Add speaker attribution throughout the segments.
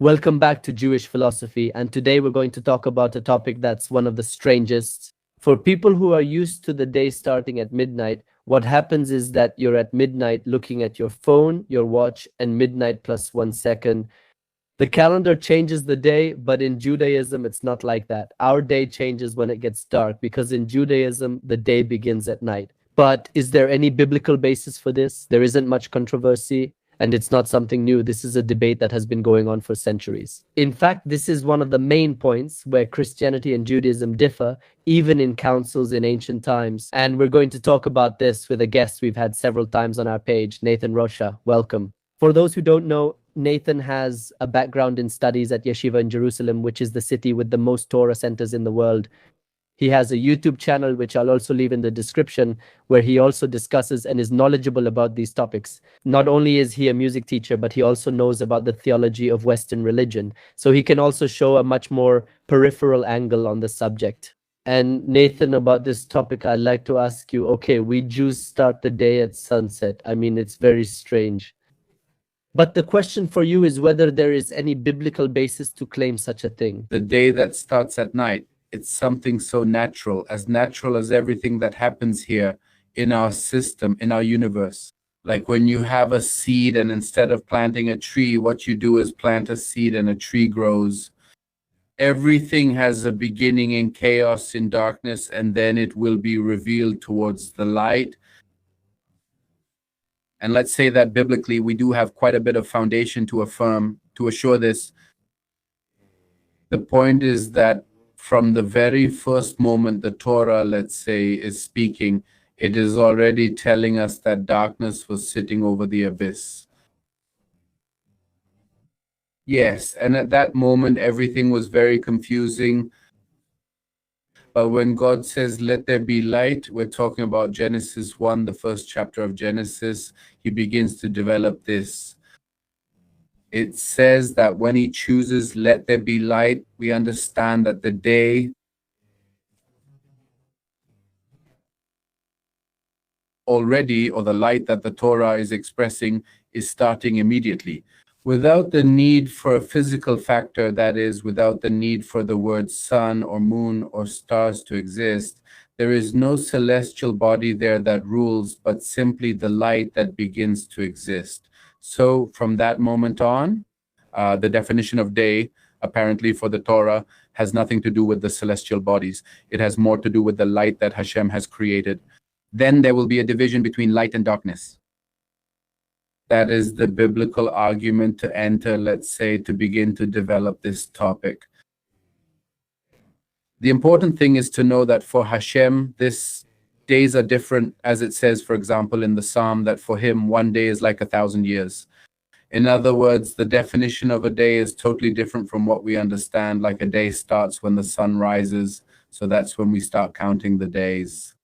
Speaker 1: Welcome back to Jewish Philosophy, and today we're going to talk about a topic that's one of the strangest. For people who are used to the day starting at midnight, what happens is that you're at midnight looking at your phone, your watch, and midnight plus 1 second. The calendar changes the day, but in Judaism, it's not like that. Our day changes when it gets dark because in Judaism, the day begins at night. But is there any biblical basis for this? There isn't much controversy, and it's not something new. This is a debate that has been going on for centuries. In fact, this is one of the main points where Christianity and Judaism differ, even in councils in ancient times. And we're going to talk about this with a guest we've had several times on our page, Nathan Rocha. Welcome. For those who don't know, Nathan has a background in studies at Yeshiva in Jerusalem, which is the city with the most Torah centers in the world. He has a YouTube channel, which I'll also leave in the description, where he also discusses and is knowledgeable about these topics. Not only is he a music teacher, but he also knows about the theology of Western religion. So he can also show a much more peripheral angle on the subject. And Nathan, about this topic, I'd like to ask you, okay, we Jews start the day at sunset. I mean, it's very strange. But the question for you is whether there is any biblical basis to claim such a thing.
Speaker 2: The day that starts at night, it's something so natural as everything that happens here in our system, in our universe. Like when you have a seed and instead of planting a tree, what you do is plant a seed and a tree grows. Everything has a beginning in chaos, in darkness, and then it will be revealed towards the light. And let's say that biblically, we do have quite a bit of foundation to assure this. The point is that from the very first moment the Torah, let's say, is speaking, it is already telling us that darkness was sitting over the abyss. Yes, and at that moment, everything was very confusing. But when God says, let there be light, we're talking about Genesis 1, the first chapter of Genesis. He begins to develop this. It says that when he chooses, let there be light, we understand that the day already, or the light that the Torah is expressing, is starting immediately. Without the need for a physical factor, that is, without the need for the word sun or moon or stars to exist, there is no celestial body there that rules, but simply the light that begins to exist. So from that moment on, the definition of day, apparently for the Torah, has nothing to do with the celestial bodies. It has more to do with the light that Hashem has created. Then there will be a division between light and darkness. That is the biblical argument to enter, let's say, to begin to develop this topic. The important thing is to know that for Hashem, these days are different, as it says, for example, in the Psalm, that for him, one day is like 1,000 years. In other words, the definition of a day is totally different from what we understand. Like a day starts when the sun rises, so that's when we start counting the days.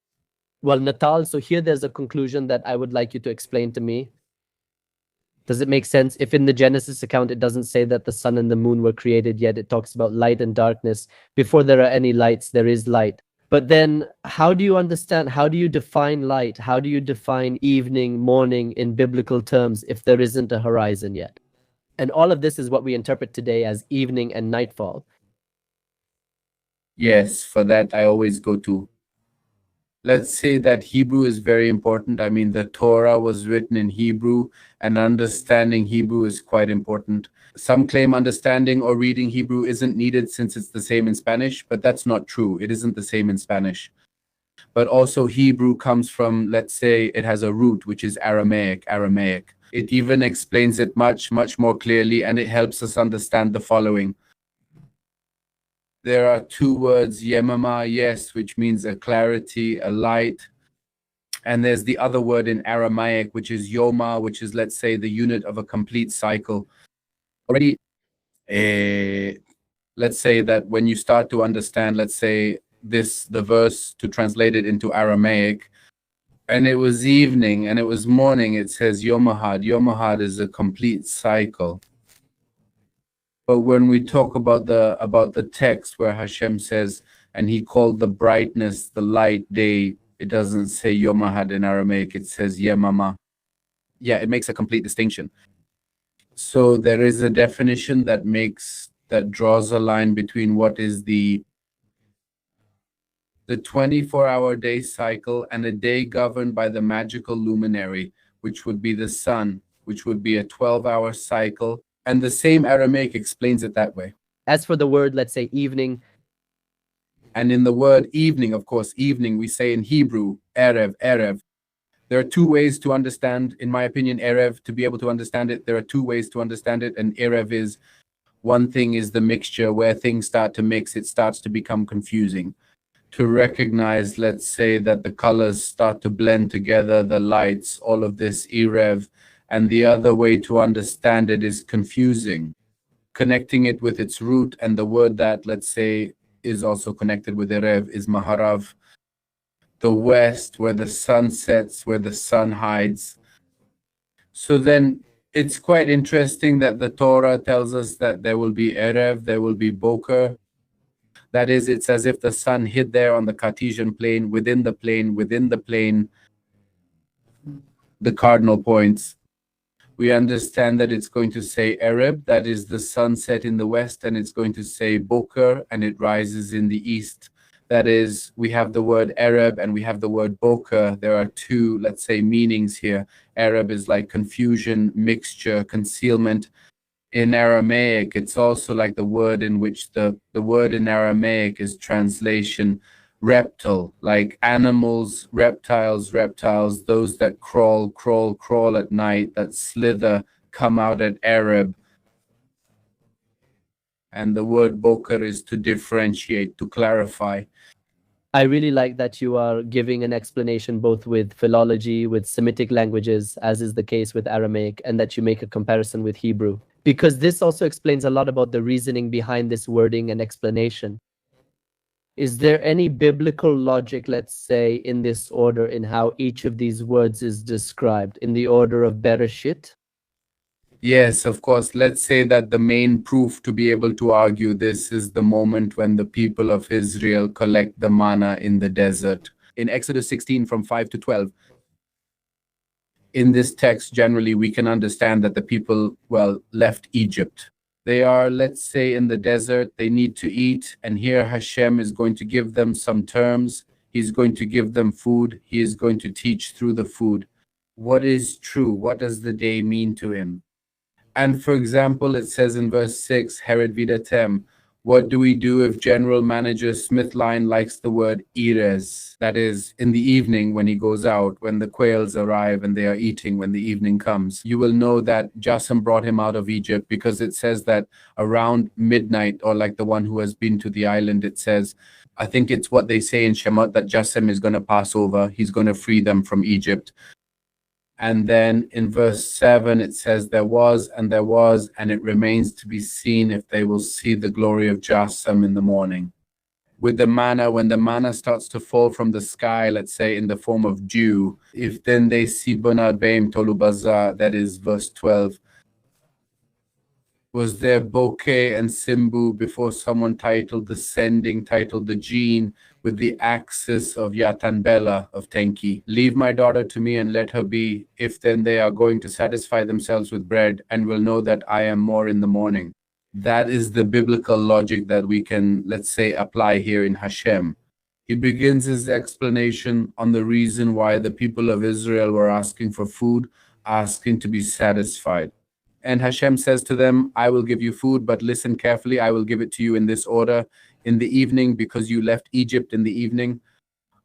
Speaker 1: Well, Natal, so here there's a conclusion that I would like you to explain to me. Does it make sense? If in the Genesis account, it doesn't say that the sun and the moon were created yet, it talks about light and darkness. Before there are any lights, there is light. But then how do you understand, how do you define light? How do you define evening, morning in biblical terms if there isn't a horizon yet? And all of this is what we interpret today as evening and nightfall.
Speaker 2: Yes, for that I always go to, let's say that Hebrew is very important. I mean, the Torah was written in Hebrew, and understanding Hebrew is quite important. Some claim understanding or reading Hebrew isn't needed since it's the same in Spanish, but that's not true. It isn't the same in Spanish. But also Hebrew comes from, let's say, it has a root, which is Aramaic. It even explains it much, much more clearly, and it helps us understand the following. There are two words, yemama, yes, which means a clarity, a light. And there's the other word in Aramaic, which is yoma, which is, let's say, the unit of a complete cycle. Already, let's say that when you start to understand, let's say, the verse, to translate it into Aramaic, and it was evening and it was morning, it says yomahad. Yomahad is a complete cycle. But when we talk about the text where Hashem says, and he called the brightness, the light, day, it doesn't say Yomahad in Aramaic, it says Yemama. Yeah, it makes a complete distinction. So there is a definition that draws a line between what is the 24-hour day cycle and a day governed by the magical luminary, which would be the sun, which would be a 12-hour cycle. And the same Aramaic explains it that way.
Speaker 1: As for the word, let's say evening,
Speaker 2: And in the word evening, of course, evening, we say in Hebrew, erev, erev. There are two ways to understand, in my opinion, erev, to be able to understand it. There are two ways to understand it. And erev is one thing is the mixture where things start to mix, it starts to become confusing. To recognize, let's say, that the colors start to blend together, the lights, all of this erev. And the other way to understand it is confusing, connecting it with its root. And the word that, let's say, is also connected with erev is maharav, the west, where the sun sets, where the sun hides. So then it's quite interesting that the Torah tells us that there will be erev, there will be boker. That is, it's as if the sun hid there on the Cartesian plane, within the plane, within the plane, the cardinal points. We understand that it's going to say Arab, that is the sunset in the west, and it's going to say Boker, and it rises in the east. That is, we have the word Arab and we have the word Boker. There are two, let's say, meanings here. Arab is like confusion, mixture, concealment. In Aramaic, it's also like the word in which the word in Aramaic is translation reptile, like animals, reptiles, those that crawl at night, that slither, come out at Arab. And the word boker is to differentiate, to clarify.
Speaker 1: I really like that you are giving an explanation both with philology, with Semitic languages, as is the case with Aramaic, and that you make a comparison with Hebrew, because this also explains a lot about the reasoning behind this wording and explanation. Is there any biblical logic, let's say, in this order, in how each of these words is described, in the order of Bereshit?
Speaker 2: Yes, of course. Let's say that the main proof to be able to argue this is the moment when the people of Israel collect the manna in the desert. In Exodus 16 from 5 to 12, in this text, generally, we can understand that the people, well, left Egypt. They are, let's say, in the desert, they need to eat, and here Hashem is going to give them some terms. He's going to give them food. He is going to teach through the food. What is true? What does the day mean to him? And for example, it says in verse 6, Herod Vidatem, what do we do if General Manager Smithline likes the word Ires? That is, in the evening when he goes out, when the quails arrive and they are eating when the evening comes. You will know that Jassam brought him out of Egypt because it says that around midnight, or like the one who has been to the island, it says, I think it's what they say in Shemot, that Jassam is going to pass over. He's going to free them from Egypt. And then in verse 7, it says, there was, and it remains to be seen if they will see the glory of Jassam in the morning. With the manna, when the manna starts to fall from the sky, let's say in the form of dew, if then they see Bonad Beim Tolubaza, that is verse 12, was there bouquet and simbu before someone titled the sending, titled the gene, with the axis of Yatanbela of Tenki. Leave my daughter to me and let her be, if then they are going to satisfy themselves with bread and will know that I am more in the morning. That is the biblical logic that we can, let's say, apply here in Hashem. He begins his explanation on the reason why the people of Israel were asking for food, asking to be satisfied. And Hashem says to them, I will give you food, but listen carefully. I will give it to you in this order. In the evening, because you left Egypt in the evening,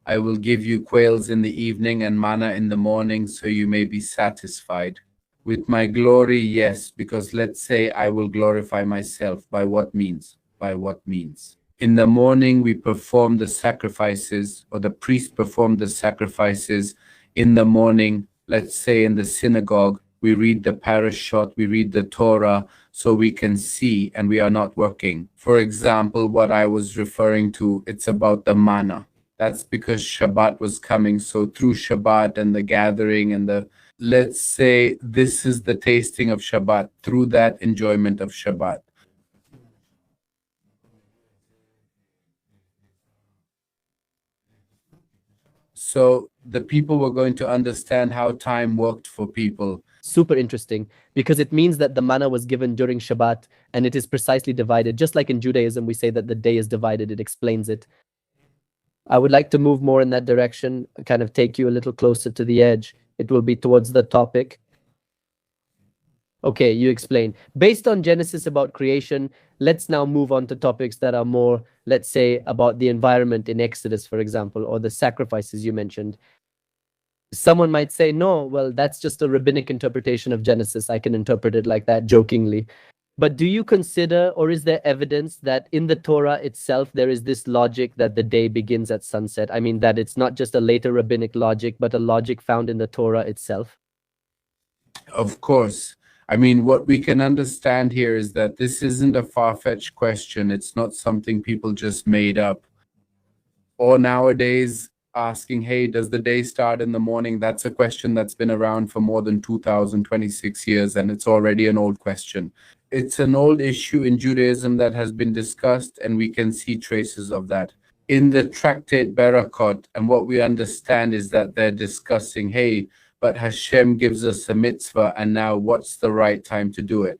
Speaker 2: I will give you quails in the evening and manna in the morning, so you may be satisfied. With my glory, yes, because let's say I will glorify myself. By what means? By what means? In the morning, we perform the sacrifices, or the priest performed the sacrifices in the morning, let's say in the synagogue. We read the parashot, we read the Torah, so we can see and we are not working. For example, what I was referring to, it's about the manna. That's because Shabbat was coming. So through Shabbat and the gathering and the, let's say this is the tasting of Shabbat, through that enjoyment of Shabbat. So the people were going to understand how time worked for people.
Speaker 1: Super interesting, because it means that the manna was given during Shabbat and it is precisely divided. Just like in Judaism, we say that the day is divided, it explains it. I would like to move more in that direction, kind of take you a little closer to the edge. It will be towards the topic. Okay, you explain. Based on Genesis about creation, let's now move on to topics that are more, let's say, about the environment in Exodus, for example, or the sacrifices you mentioned. Someone might say, no, well, that's just a rabbinic interpretation of Genesis. I can interpret it like that jokingly. But do you consider, or is there evidence that in the Torah itself, there is this logic that the day begins at sunset? I mean, that it's not just a later rabbinic logic, but a logic found in the Torah itself?
Speaker 2: Of course. I mean, what we can understand here is that this isn't a far-fetched question. It's not something people just made up. Or nowadays asking, hey, does the day start in the morning? That's a question that's been around for more than 2026 years, and it's already an old question. It's an old issue in Judaism that has been discussed, and we can see traces of that. In the tractate Berakot, and what we understand is that they're discussing, hey, but Hashem gives us a mitzvah, and now what's the right time to do it?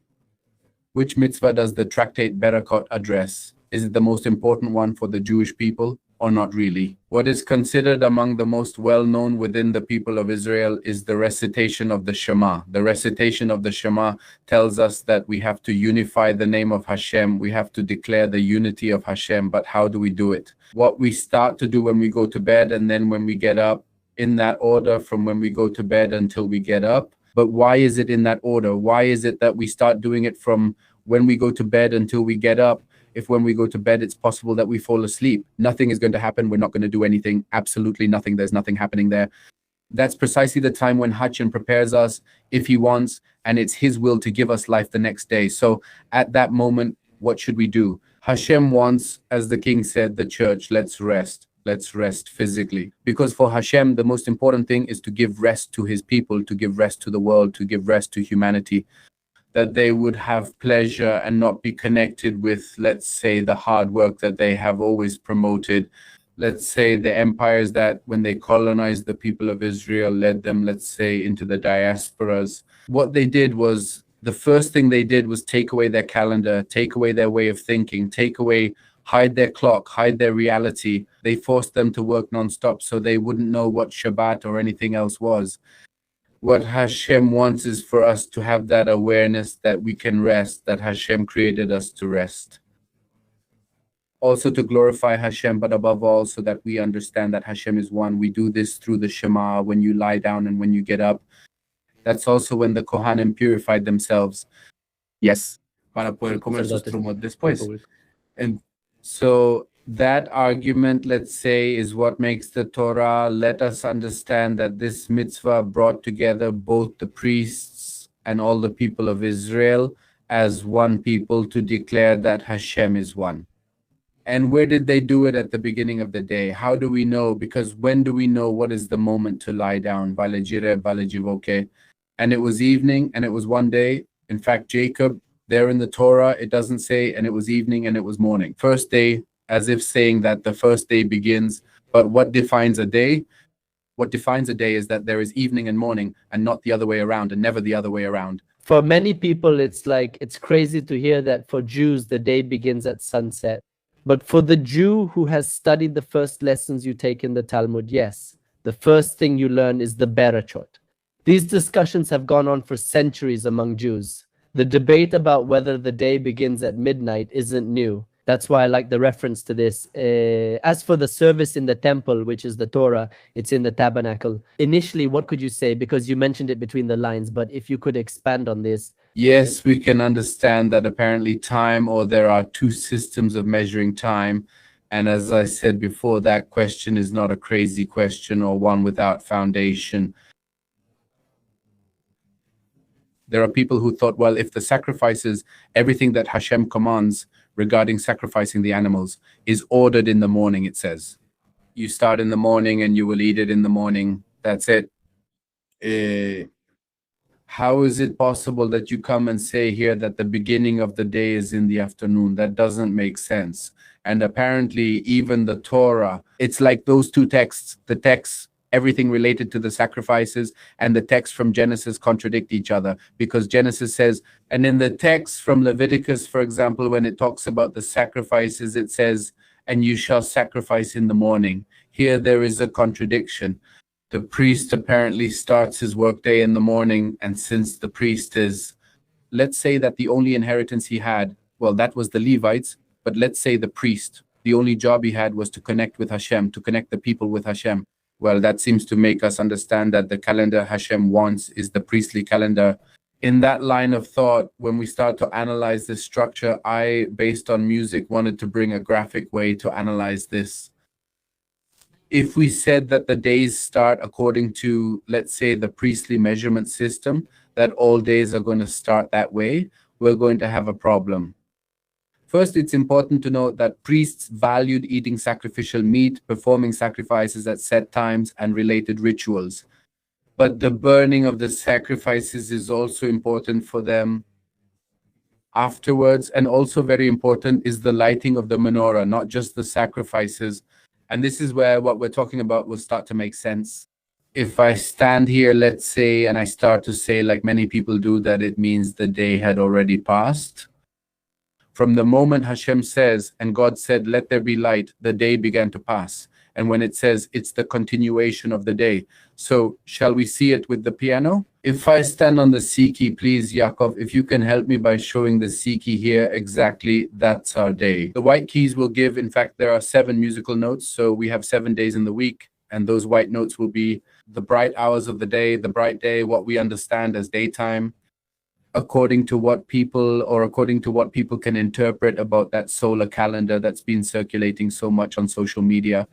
Speaker 2: Which mitzvah does the tractate Berakot address? Is it the most important one for the Jewish people, or not really? What is considered among the most well-known within the people of Israel is the recitation of the Shema. The recitation of the Shema tells us that we have to unify the name of Hashem. We have to declare the unity of Hashem. But how do we do it? What we start to do when we go to bed, and then when we get up, in that order from when we go to bed until we get up. But why is it in that order? Why is it that we start doing it from when we go to bed until we get up? If when we go to bed, it's possible that we fall asleep, nothing is going to happen. We're not going to do anything. Absolutely nothing. There's nothing happening there. That's precisely the time when Hashem prepares us if he wants, and it's his will to give us life the next day. So at that moment, what should we do? Hashem wants, as the king said, the church, let's rest. Let's rest physically. Because for Hashem, the most important thing is to give rest to his people, to give rest to the world, to give rest to humanity, that they would have pleasure and not be connected with, let's say, the hard work that they have always promoted. Let's say the empires that, when they colonized the people of Israel, led them, let's say, into the diasporas. What they did was, the first thing they did was take away their calendar, take away their way of thinking, hide their clock, hide their reality. They forced them to work nonstop so they wouldn't know what Shabbat or anything else was. What Hashem wants is for us to have that awareness that we can rest, that Hashem created us to rest. Also to glorify Hashem, but above all, so that we understand that Hashem is one. We do this through the Shema, when you lie down and when you get up. That's also when the Kohanim purified themselves. Yes, para poder comer sus trumot después. And so that argument, let's say, is what makes the Torah let us understand that this mitzvah brought together both the priests and all the people of Israel as one people to declare that Hashem is one. And where did they do it? At the beginning of the day. How do we know? Because when do we know what is the moment to lie down? And it was evening, and it was one day. In fact, Jacob, there in the Torah, it doesn't say, and it was evening and it was morning. First day, as if saying that the first day begins. But what defines a day? What defines a day is that there is evening and morning, and not the other way around, and never the other way around.
Speaker 1: For many people, it's crazy to hear that for Jews, the day begins at sunset. But for the Jew who has studied the first lessons you take in the Talmud, yes, the first thing you learn is the Berachot. These discussions have gone on for centuries among Jews. The debate about whether the day begins at midnight isn't new. That's why I like the reference to this. As for the service in the temple, which is the Torah, it's in the tabernacle. Initially, what could you say? Because you mentioned it between the lines, but if you could expand on this.
Speaker 2: Yes, we can understand that apparently time, or there are two systems of measuring time. And as I said before, that question is not a crazy question or one without foundation. There are people who thought, well, if the sacrifices, everything that Hashem commands regarding sacrificing the animals is ordered in the morning, it says. You start in the morning and you will eat it in the morning. That's it. How is it possible that you come and say here that the beginning of the day is in the afternoon? That doesn't make sense. And apparently even the Torah, it's like those two texts, the texts everything related to the sacrifices and the text from Genesis contradict each other, because Genesis says, and in the text from Leviticus, for example, when it talks about the sacrifices, it says, and you shall sacrifice in the morning. Here there is a contradiction. The priest apparently starts his workday in the morning, and since the priest is, let's say that the only inheritance he had, well, that was the Levites, but let's say the priest, the only job he had was to connect with Hashem, to connect the people with Hashem. Well, that seems to make us understand that the calendar Hashem wants is the priestly calendar. In that line of thought, when we start to analyze this structure, I, based on music, wanted to bring a graphic way to analyze this. If we said that the days start according to, let's say, the priestly measurement system, that all days are going to start that way, we're going to have a problem. First, it's important to note that priests valued eating sacrificial meat, performing sacrifices at set times, and related rituals. But the burning of the sacrifices is also important for them afterwards, and also very important is the lighting of the menorah, not just the sacrifices. And this is where what we're talking about will start to make sense. If I stand here, let's say, and I start to say, like many people do, that it means the day had already passed. From the moment Hashem says, and God said, let there be light, the day began to pass. And when it says, it's the continuation of the day. So shall we see it with the piano? If I stand on the C key, please, Yaakov, if you can help me by showing the C key here, exactly, that's our day. The white keys will give, in fact, there are 7 musical notes. So we have 7 days in the week. And those white notes will be the bright hours of the day, the bright day, what we understand as daytime, according to what people can interpret about that solar calendar that's been circulating so much on social media.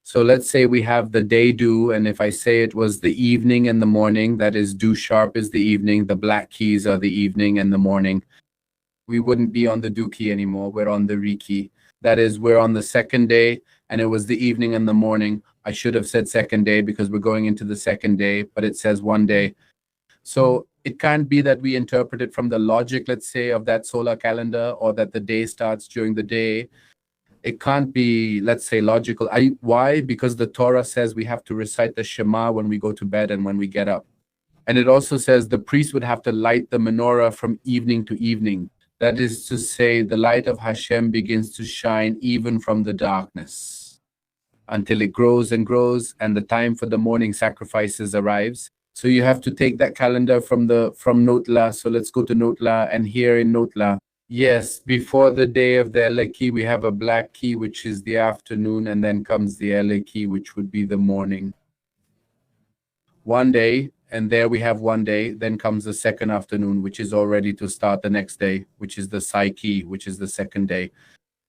Speaker 2: So let's say we have the day do, and if I say it was the evening and the morning, that is do sharp is the evening, the black keys are the evening and the morning. We wouldn't be on the do key anymore, we're on the re key. That is, we're on the second day, and it was the evening and the morning. I should have said second day because we're going into the second day, but it says one day. So it can't be that we interpret it from the logic, let's say, of that solar calendar, or that the day starts during the day. It can't be, let's say, logical. Why? Because the Torah says we have to recite the Shema when we go to bed and when we get up. And it also says the priest would have to light the menorah from evening to evening. That is to say, the light of Hashem begins to shine even from the darkness until it grows and grows, and the time for the morning sacrifices arrives. So you have to take that calendar from Notla. So let's go to Notla, and here in Notla, yes, before the day of the Ela key, we have a black key, which is the afternoon, and then comes the Ela key, which would be the morning. One day, and there we have one day, then comes the second afternoon, which is already to start the next day, which is the Sai key, which is the second day.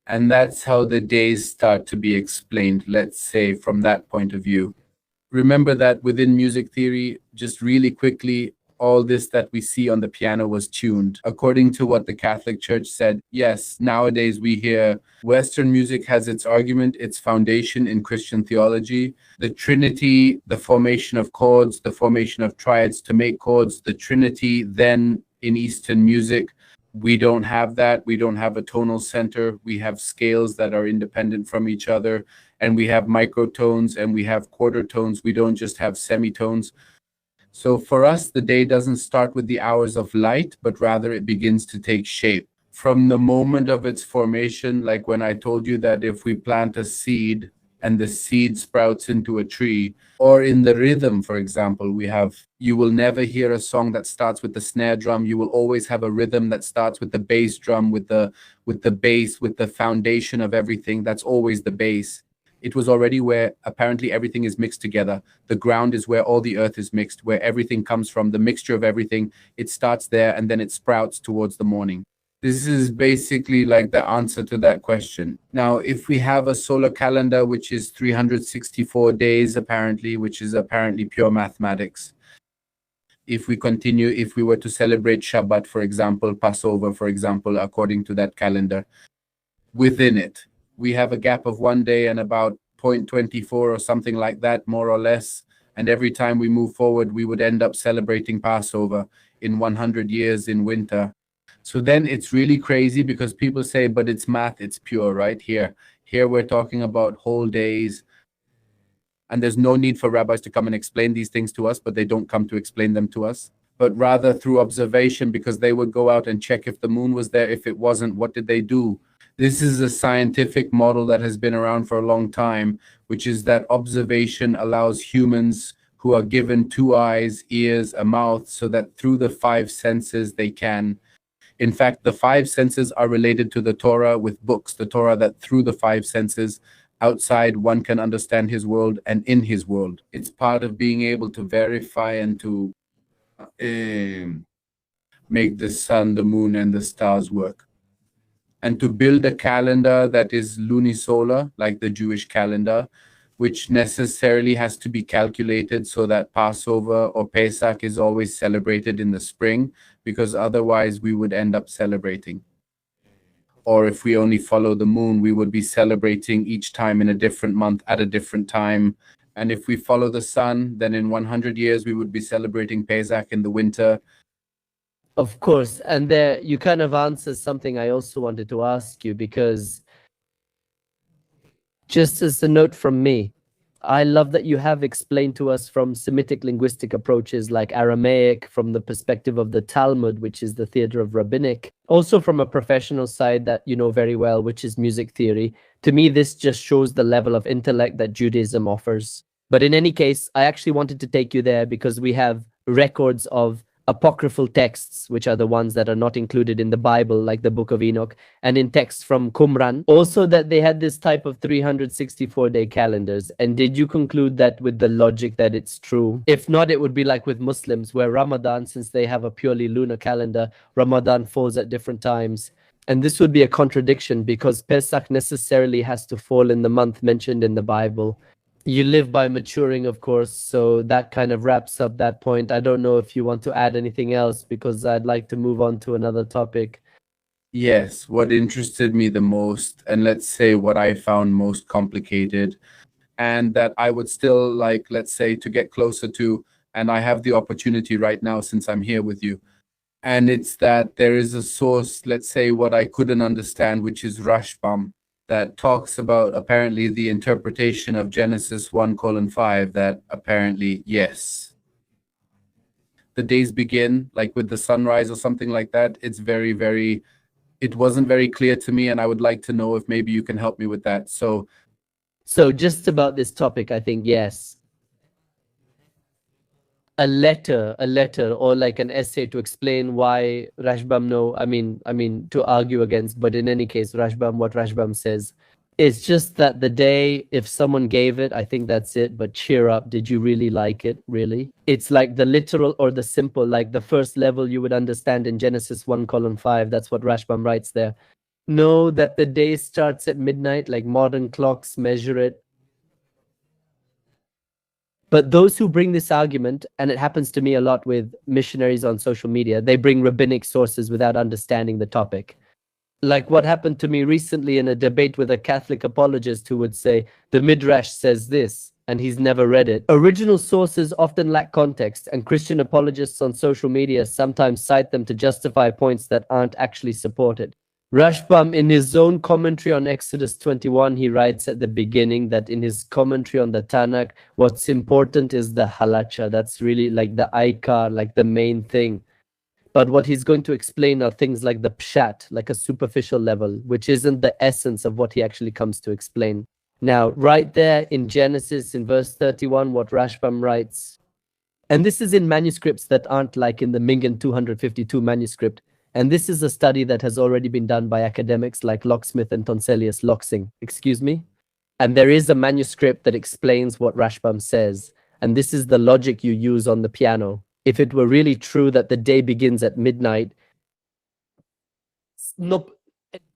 Speaker 2: And that's how the days start to be explained, let's say, from that point of view. Remember that within music theory, just really quickly, all this that we see on the piano was tuned. According to what the Catholic Church said, yes, nowadays we hear Western music has its argument, its foundation in Christian theology. The Trinity, the formation of chords, the formation of triads to make chords, the Trinity, then in Eastern music, we don't have that. We don't have a tonal center. We have scales that are independent from each other, and we have microtones and we have quarter tones. We don't just have semitones. So for us, the day doesn't start with the hours of light, but rather it begins to take shape. From the moment of its formation, like when I told you that if we plant a seed and the seed sprouts into a tree, or in the rhythm, for example, you will never hear a song that starts with the snare drum. You will always have a rhythm that starts with the bass drum, with the bass, with the foundation of everything. That's always the bass. It was already where apparently everything is mixed together. The ground is where all the earth is mixed, where everything comes from, the mixture of everything. It starts there and then it sprouts towards the morning. This is basically like the answer to that question. Now, if we have a solar calendar, which is 364 days, apparently, which is apparently pure mathematics. If we were to celebrate Shabbat, for example, Passover, for example, according to that calendar, within it, we have a gap of 1 day and about 0.24 or something like that, more or less. And every time we move forward, we would end up celebrating Passover in 100 years in winter. So then it's really crazy because people say, but it's math, it's pure, right? Here we're talking about whole days. And there's no need for rabbis to come and explain these things to us, but they don't come to explain them to us, but rather through observation, because they would go out and check if the moon was there. If it wasn't, what did they do? This is a scientific model that has been around for a long time, which is that observation allows humans who are given two eyes, ears, a mouth, so that through the five senses they can. In fact, the five senses are related to the Torah with books, the Torah, that through the five senses outside one can understand his world and in his world. It's part of being able to verify and to make the sun, the moon, and the stars work. And to build a calendar that is lunisolar, like the Jewish calendar, which necessarily has to be calculated so that Passover or Pesach is always celebrated in the spring, because otherwise we would end up celebrating. Or if we only follow the moon, we would be celebrating each time in a different month at a different time. And if we follow the sun, then in 100 years, we would be celebrating Pesach in the winter.
Speaker 1: Of course. And there you kind of answer something I also wanted to ask you, because just as a note from me, I love that you have explained to us from Semitic linguistic approaches like Aramaic, from the perspective of the Talmud, which is the theater of rabbinic, also from a professional side that you know very well, which is music theory. To me, this just shows the level of intellect that Judaism offers. But in any case, I actually wanted to take you there because we have records of apocryphal texts, which are the ones that are not included in the Bible, like the Book of Enoch, and in texts from Qumran, also that they had this type of 364-day calendars. And did you conclude that with the logic that it's true? If not, it would be like with Muslims, where Ramadan, since they have a purely lunar calendar, Ramadan falls at different times. And this would be a contradiction because Pesach necessarily has to fall in the month mentioned in the Bible. You live by maturing, of course, so that kind of wraps up that point. I don't know if you want to add anything else, because I'd like to move on to another topic.
Speaker 2: Yes, what interested me the most, and let's say what I found most complicated, and that I would still like, let's say, to get closer to, and I have the opportunity right now since I'm here with you. And it's that there is a source, let's say, what I couldn't understand, which is Rashbam, that talks about apparently the interpretation of Genesis 1:5, that apparently, yes, the days begin like with the sunrise or something like that. It's it wasn't very clear to me, and I would like to know if maybe you can help me with that. So
Speaker 1: just about this topic, I think, yes. A letter, or like an essay to explain why Rashbam, no, I mean to argue against, but in any case, Rashbam, what Rashbam says, it's just that the day, if someone gave it, I think that's it, but cheer up, did you really like it, really? It's like the literal or the simple, like the first level you would understand in Genesis 1:5, that's what Rashbam writes there. Know that the day starts at midnight, like modern clocks measure it. But those who bring this argument, and it happens to me a lot with missionaries on social media, they bring rabbinic sources without understanding the topic. Like what happened to me recently in a debate with a Catholic apologist who would say, the Midrash says this, and he's never read it. Original sources often lack context, and Christian apologists on social media sometimes cite them to justify points that aren't actually supported. Rashbam, in his own commentary on Exodus 21, he writes at the beginning that in his commentary on the Tanakh, what's important is the halacha. That's really like the aikar, like the main thing. But what he's going to explain are things like the pshat, like a superficial level, which isn't the essence of what he actually comes to explain. Now, right there in Genesis, in verse 31, what Rashbam writes, and this is in manuscripts that aren't like in the Mingan 252 manuscript, and this is a study that has already been done by academics like Locksmith and Tonselius Loxing, excuse me. And there is a manuscript that explains what Rashbam says. And this is the logic you use on the piano. If it were really true that the day begins at midnight, no,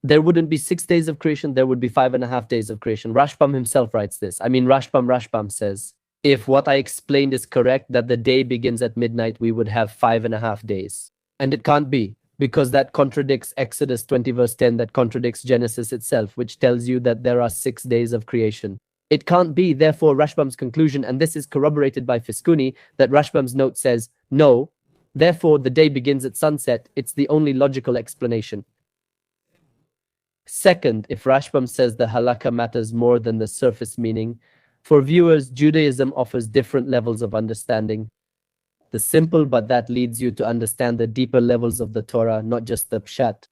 Speaker 1: there wouldn't be 6 days of creation, there would be 5.5 days of creation. Rashbam himself writes this. I mean, Rashbam says, if what I explained is correct, that the day begins at midnight, we would have 5.5 days. And it can't be, because that contradicts Exodus 20 verse 10, that contradicts Genesis itself, which tells you that there are 6 days of creation. It can't be, therefore, Rashbam's conclusion, and this is corroborated by Fiskuni, that Rashbam's note says, no, therefore the day begins at sunset. It's the only logical explanation. Second, if Rashbam says the halakha matters more than the surface meaning, For viewers, Judaism offers different levels of understanding. The simple, but that leads you to understand the deeper levels of the Torah, not just the pshat.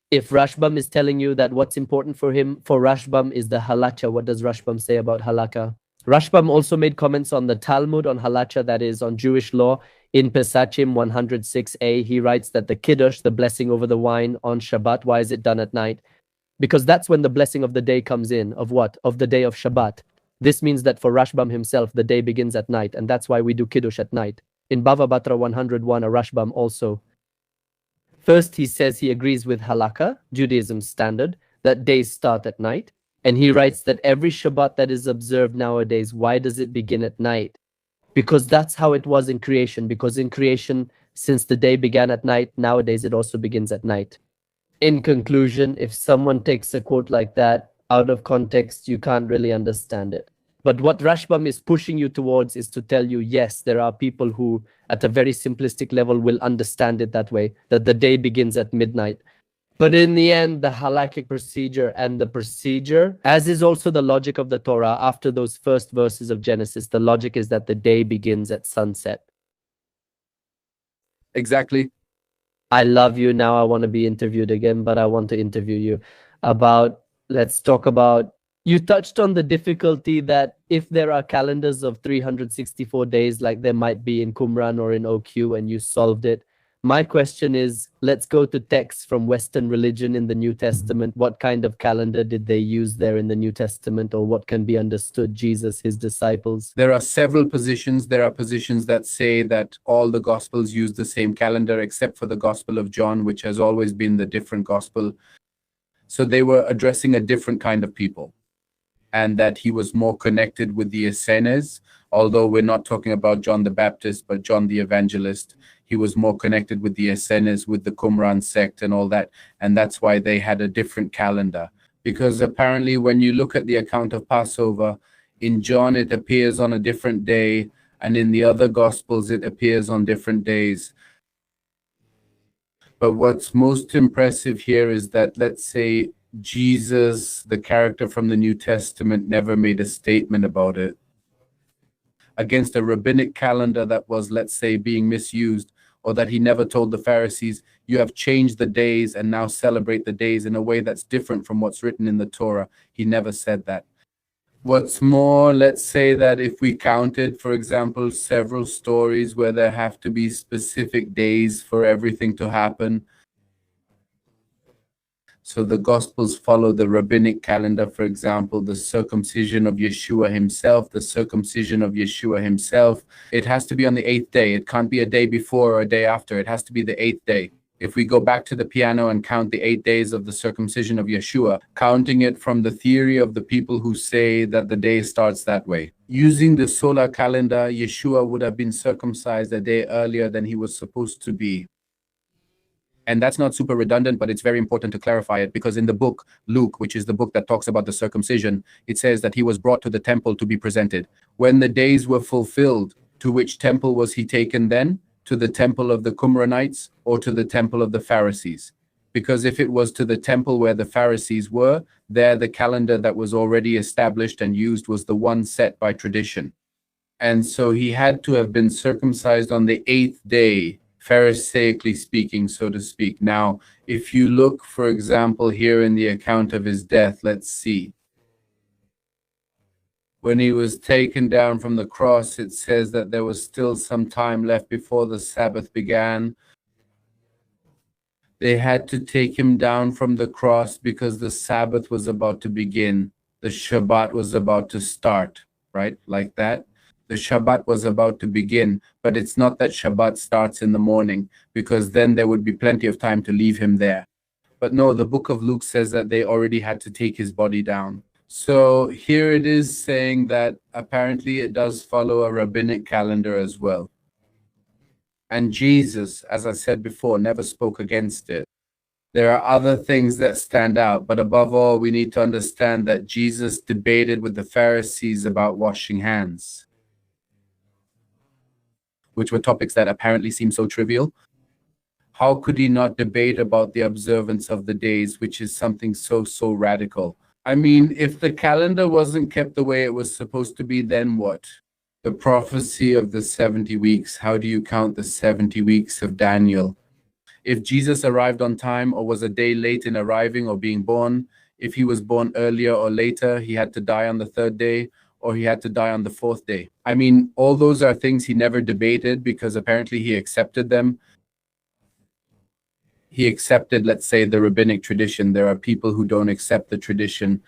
Speaker 1: If Rashbam is telling you that what's important for him, for Rashbam, is the halacha, what does Rashbam say about halakha? Rashbam also made comments on the Talmud on halacha, that is, on Jewish law. In Pesachim 106a, he writes that the kiddush, the blessing over the wine on Shabbat, why is it done at night? Because that's when the blessing of the day comes in. Of what? Of the day of Shabbat. This means that for Rashbam himself, the day begins at night, and that's why we do kiddush at night. In Bava Batra 101, a Rashbam also. First, he says he agrees with halakha, Judaism's standard, that days start at night. And he writes that every Shabbat that is observed nowadays, why does it begin at night? Because that's how it was in creation. Because in creation, since the day began at night, nowadays it also begins at night. In conclusion, if someone takes a quote like that out of context, you can't really understand it. But what Rashbam is pushing you towards is to tell you, yes, there are people who, at a very simplistic level, will understand it that way, that the day begins at midnight. But in the end, the halachic procedure and the procedure, as is also the logic of the Torah, after those first verses of Genesis, the logic is that the day begins at sunset.
Speaker 2: Exactly.
Speaker 1: I love you. Now I want to be interviewed again, but I want to interview you about, let's talk about, you touched on the difficulty that if there are calendars of 364 days, like there might be in Qumran or in OQ, and you solved it. My question is, let's go to texts from Western religion in the New Testament. What kind of calendar did they use there in the New Testament, or what can be understood Jesus, his disciples?
Speaker 2: There are several positions. There are positions that say that all the Gospels use the same calendar, except for the Gospel of John, which has always been the different Gospel. So they were addressing a different kind of people, and that he was more connected with the Essenes, although we're not talking about John the Baptist, but John the Evangelist. He was more connected with the Essenes, with the Qumran sect and all that, and that's why they had a different calendar. Because apparently when you look at the account of Passover, in John it appears on a different day, and in the other Gospels it appears on different days. But what's most impressive here is that, let's say, Jesus, the character from the New Testament, never made a statement about it. Against a rabbinic calendar that was, let's say, being misused, or that he never told the Pharisees, you have changed the days and now celebrate the days in a way that's different from what's written in the Torah. He never said that. What's more, let's say that if we counted, for example, several stories where there have to be specific days for everything to happen. So the Gospels follow the rabbinic calendar, for example, the circumcision of Yeshua himself, it has to be on the 8th day. It can't be a day before or a day after. It has to be the 8th day. If we go back to the piano and count the 8 days of the circumcision of Yeshua, counting it from the theory of the people who say that the day starts that way. Using the solar calendar, Yeshua would have been circumcised a day earlier than he was supposed to be. And that's not super redundant, but it's very important to clarify it, because in the book Luke, which is the book that talks about the circumcision, it says that he was brought to the temple to be presented. When the days were fulfilled, to which temple was he taken then? To the temple of the Qumranites or to the temple of the Pharisees? Because if it was to the temple where the Pharisees were, there the calendar that was already established and used was the one set by tradition. And so he had to have been circumcised on the 8th day, Pharisaically speaking, so to speak. Now, if you look, for example, here in the account of his death, let's see. When he was taken down from the cross, it says that there was still some time left before the Sabbath began. They had to take him down from the cross because the Sabbath was about to begin. The Shabbat was about to start, right? Like that. The Shabbat was about to begin, but it's not that Shabbat starts in the morning, because then there would be plenty of time to leave him there. But no, the book of Luke says that they already had to take his body down. So here it is saying that apparently it does follow a rabbinic calendar as well. And Jesus, as I said before, never spoke against it. There are other things that stand out, but above all, we need to understand that Jesus debated with the Pharisees about washing hands, which were topics that apparently seem so trivial. How could he not debate about the observance of the days, which is something so radical? I mean, if the calendar wasn't kept the way it was supposed to be, then what? The prophecy of the 70 weeks. How do you count the 70 weeks of Daniel? If Jesus arrived on time or was a day late in arriving or being born, if he was born earlier or later, he had to die on the third day or he had to die on the fourth day. I mean, all those are things he never debated because apparently he accepted them. He accepted, let's say, the rabbinic tradition. There are people who don't accept the tradition.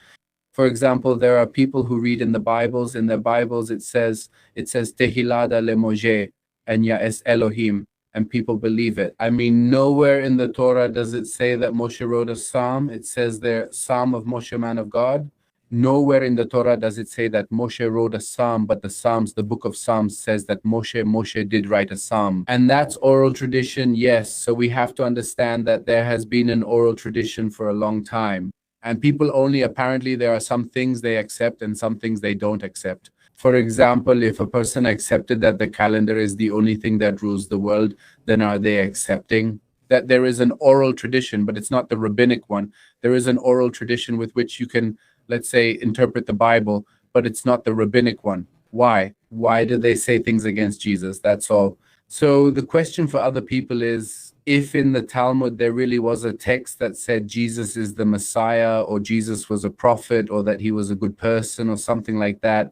Speaker 2: For example, there are people who read in the Bibles. In their Bibles, it says Tehilada lemoshe and Ya'es Elohim, and people believe it. I mean, nowhere in the Torah does it say that Moshe wrote a psalm. It says there, Psalm of Moshe, man of God. Nowhere in the Torah does it say that Moshe wrote a psalm, but the book of Psalms says that Moshe did write a psalm. And that's oral tradition, yes. So we have to understand that there has been an oral tradition for a long time. And people only, apparently, there are some things they accept and some things they don't accept. For example, if a person accepted that the calendar is the only thing that rules the world, then are they accepting that there is an oral tradition, but it's not the rabbinic one? There is an oral tradition with which you can, let's say, interpret the Bible, but it's not the rabbinic one. Why? Why do they say things against Jesus? That's all. So the question for other people is, if in the Talmud there really was a text that said Jesus is the Messiah or Jesus was a prophet or that he was a good person or something like that,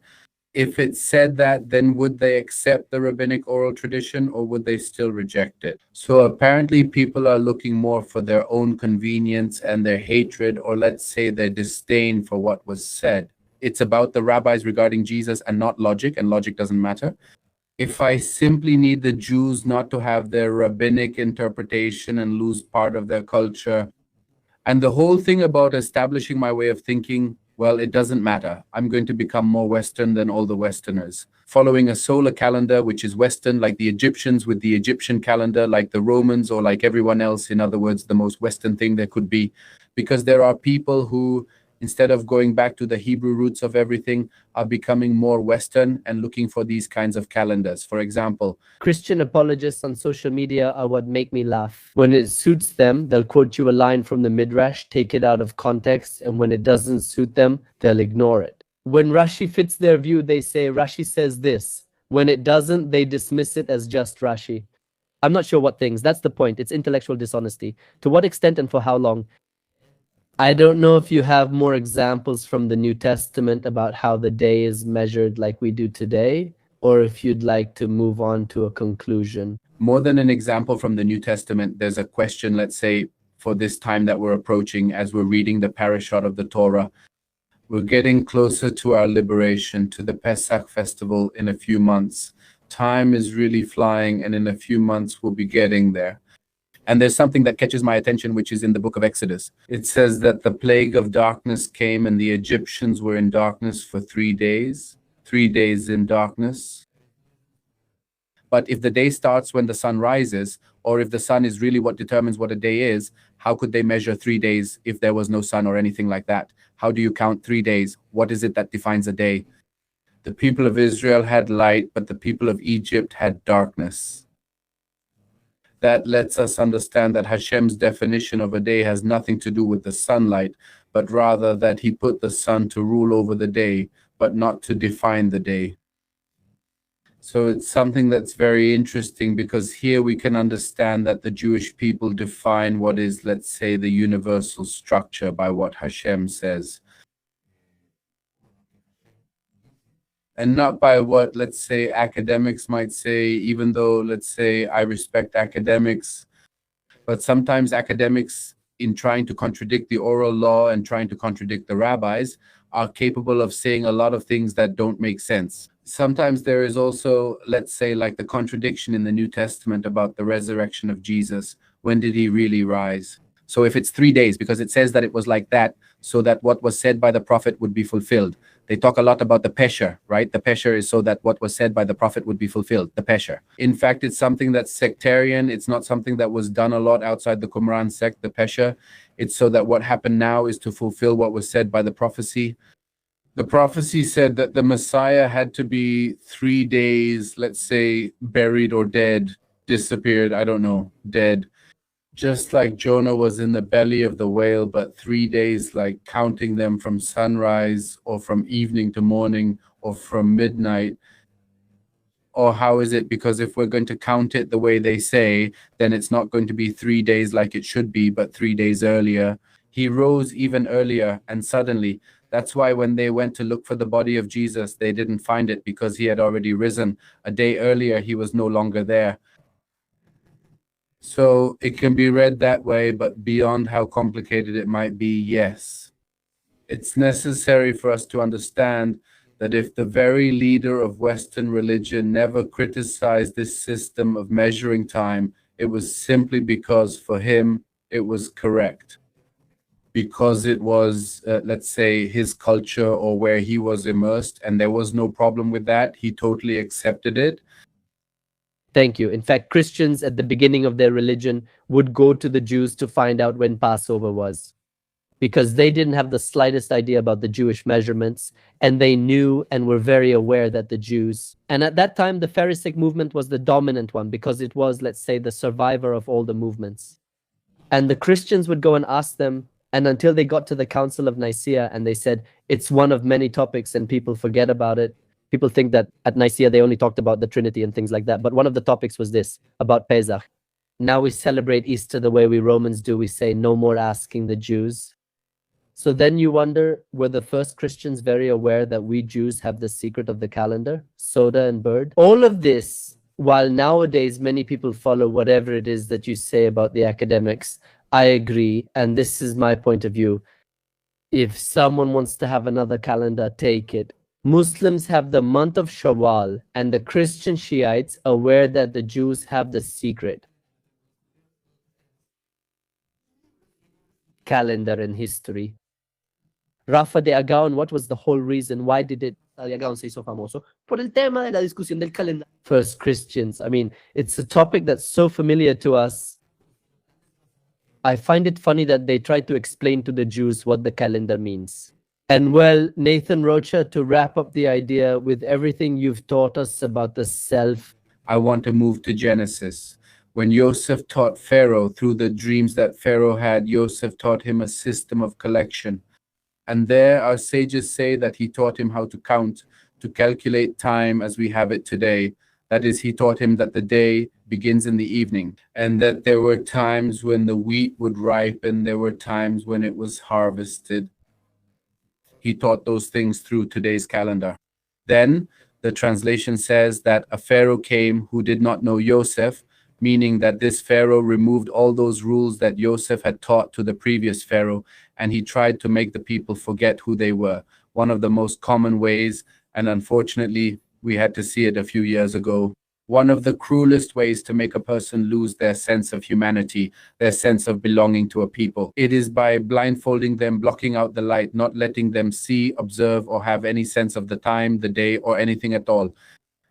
Speaker 2: if it said that, then would they accept the rabbinic oral tradition or would they still reject it? So apparently people are looking more for their own convenience and their hatred, or let's say their disdain for what was said. It's about the rabbis regarding Jesus and not logic, and logic doesn't matter. If I simply need the Jews not to have their rabbinic interpretation and lose part of their culture, and the whole thing about establishing my way of thinking, well, it doesn't matter. I'm going to become more Western than all the Westerners. Following a solar calendar, which is Western, like the Egyptians with the Egyptian calendar, like the Romans, or like everyone else, in other words, the most Western thing there could be. Because there are people who, instead of going back to the Hebrew roots of everything, are becoming more Western and looking for these kinds of calendars. For example,
Speaker 1: Christian apologists on social media are what make me laugh. When it suits them, they'll quote you a line from the Midrash, take it out of context, and when it doesn't suit them, they'll ignore it. When Rashi fits their view, they say Rashi says this. When it doesn't, they dismiss it as just Rashi. I'm not sure what things. That's the point. It's intellectual dishonesty. To what extent and for how long? I don't know if you have more examples from the New Testament about how the day is measured like we do today, or if you'd like to move on to a conclusion.
Speaker 2: more than an example from the New Testament, there's a question, let's say, for this time that we're approaching as we're reading the parashot of the Torah. We're getting closer to our liberation, to the Pesach festival in a few months. Time is really flying, and in a few months we'll be getting there. And there's something that catches my attention, which is in the book of Exodus. It says that the plague of darkness came and the Egyptians were in darkness for 3 days, 3 days in darkness. But if the day starts when the sun rises, or if the sun is really what determines what a day is, how could they measure 3 days if there was no sun or anything like that? How do you count 3 days? What is it that defines a day? The people of Israel had light, but the people of Egypt had darkness. That lets us understand that Hashem's definition of a day has nothing to do with the sunlight, but rather that he put the sun to rule over the day, but not to define the day. So it's something that's very interesting, because here we can understand that the Jewish people define what is, let's say, the universal structure by what Hashem says. And not by what, let's say, academics might say, even though, let's say, I respect academics. But sometimes academics, in trying to contradict the oral law and trying to contradict the rabbis, are capable of saying a lot of things that don't make sense. Sometimes there is also, let's say, like the contradiction in the New Testament about the resurrection of Jesus. When did he really rise? So if it's 3 days, because it says that it was like that, so that what was said by the prophet would be fulfilled. They talk a lot about the pesher, right? The pesher is so that what was said by the prophet would be fulfilled, the pesher. In fact, it's something that's sectarian. It's not something that was done a lot outside the Qumran sect, the pesher. It's so that what happened now is to fulfill what was said by the prophecy. The prophecy said that the Messiah had to be 3 days, let's say, buried or dead, disappeared, I don't know, dead. Just like Jonah was in the belly of the whale, but 3 days, like counting them from sunrise or from evening to morning or from midnight. Or how is it? Because if we're going to count it the way they say, then it's not going to be 3 days like it should be, but 3 days earlier. He rose even earlier and suddenly. That's why when they went to look for the body of Jesus, they didn't find it because he had already risen. A day earlier, he was no longer there. So it can be read that way, but beyond how complicated it might be, yes. It's necessary for us to understand that if the very leader of Western religion never criticized this system of measuring time, it was simply because for him it was correct. Because it was, let's say, his culture or where he was immersed, and there was no problem with that. He totally accepted it.
Speaker 1: Thank you. In fact, Christians at the beginning of their religion would go to the Jews to find out when Passover was, because they didn't have the slightest idea about the Jewish measurements, and they knew and were very aware that the Jews, and at that time, the Pharisaic movement was the dominant one because it was, let's say, the survivor of all the movements. And the Christians would go and ask them, and until they got to the Council of Nicaea and they said, it's one of many topics and people forget about it. People think that at Nicaea they only talked about the Trinity and things like that. But one of the topics was this, about Pesach. Now we celebrate Easter the way we Romans do. We say, no more asking the Jews. So then you wonder, were the first Christians very aware that we Jews have the secret of the calendar, soda and bird? All of this, while nowadays many people follow whatever it is that you say about the academics, I agree, and this is my point of view. If someone wants to have another calendar, take it. Muslims have the month of Shawwal, and the Christian Shiites are aware that the Jews have the secret calendar in history. Rafa de Agaon, what was the whole reason? Why did it de Agaon se hizo famoso? Por el tema de la discusión del calendario. First Christians. I mean, it's a topic that's so familiar to us. I find it funny that they try to explain to the Jews what the calendar means. And well, Nathan Rocha, to wrap up the idea with everything you've taught us about the self,
Speaker 2: I want to move to Genesis. When Joseph taught Pharaoh through the dreams that Pharaoh had, Joseph taught him a system of collection. And there our sages say that he taught him how to count, to calculate time as we have it today. That is, he taught him that the day begins in the evening, and that there were times when the wheat would ripen, there were times when it was harvested. He taught those things through today's calendar. Then the translation says that a Pharaoh came who did not know Joseph, meaning that this Pharaoh removed all those rules that Joseph had taught to the previous Pharaoh, and he tried to make the people forget who they were. One of the most common ways, and unfortunately, we had to see it a few years ago. One of the cruelest ways to make a person lose their sense of humanity, their sense of belonging to a people. It is by blindfolding them, blocking out the light, not letting them see, observe, or have any sense of the time, the day, or anything at all.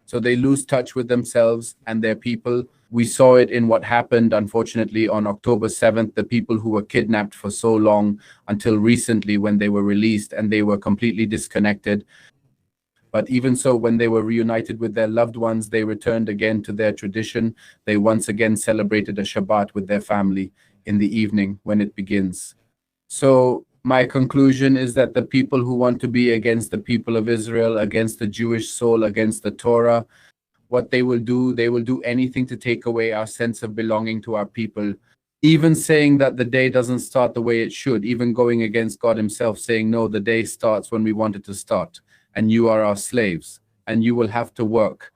Speaker 2: So they lose touch with themselves and their people. We saw it in what happened, unfortunately, on October 7th, the people who were kidnapped for so long until recently when they were released and they were completely disconnected. But even so, when they were reunited with their loved ones, they returned again to their tradition. They once again celebrated a Shabbat with their family in the evening when it begins. So my conclusion is that the people who want to be against the people of Israel, against the Jewish soul, against the Torah, what they will do anything to take away our sense of belonging to our people. Even saying that the day doesn't start the way it should, even going against God himself, saying, no, the day starts when we want it to start, and you are our slaves, and you will have to work.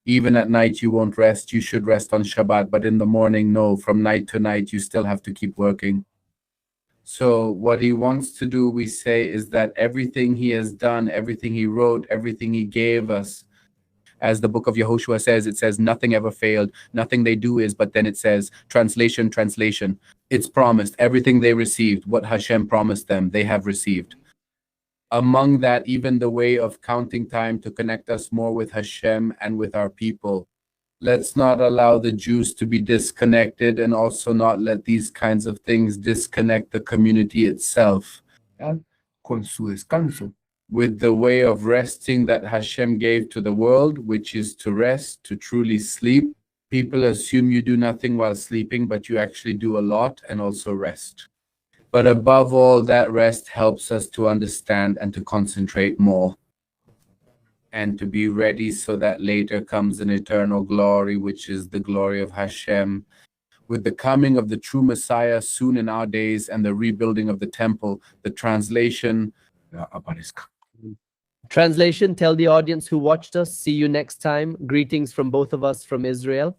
Speaker 2: Even at night, you won't rest. You should rest on Shabbat, but in the morning, no, from night to night, you still have to keep working. So what he wants to do, we say, is that everything he has done, everything he wrote, everything he gave us, as the book of Yehoshua says, it says nothing ever failed, nothing they do is, but then it says, translation, it's promised, everything they received, what Hashem promised them, they have received. Among that, even the way of counting time to connect us more with Hashem and with our people. Let's not allow the Jews to be disconnected, and also not let these kinds of things disconnect the community itself. Con su descanso. With the way of resting that Hashem gave to the world, which is to rest, to truly sleep. People assume you do nothing while sleeping, but you actually do a lot and also rest. But above all, that rest helps us to understand and to concentrate more and to be ready so that later comes an eternal glory, which is the glory of Hashem. With the coming of the true Messiah soon in our days and the rebuilding of the temple, the translation.
Speaker 1: Translation, tell the audience who watched us. See you next time. Greetings from both of us from Israel.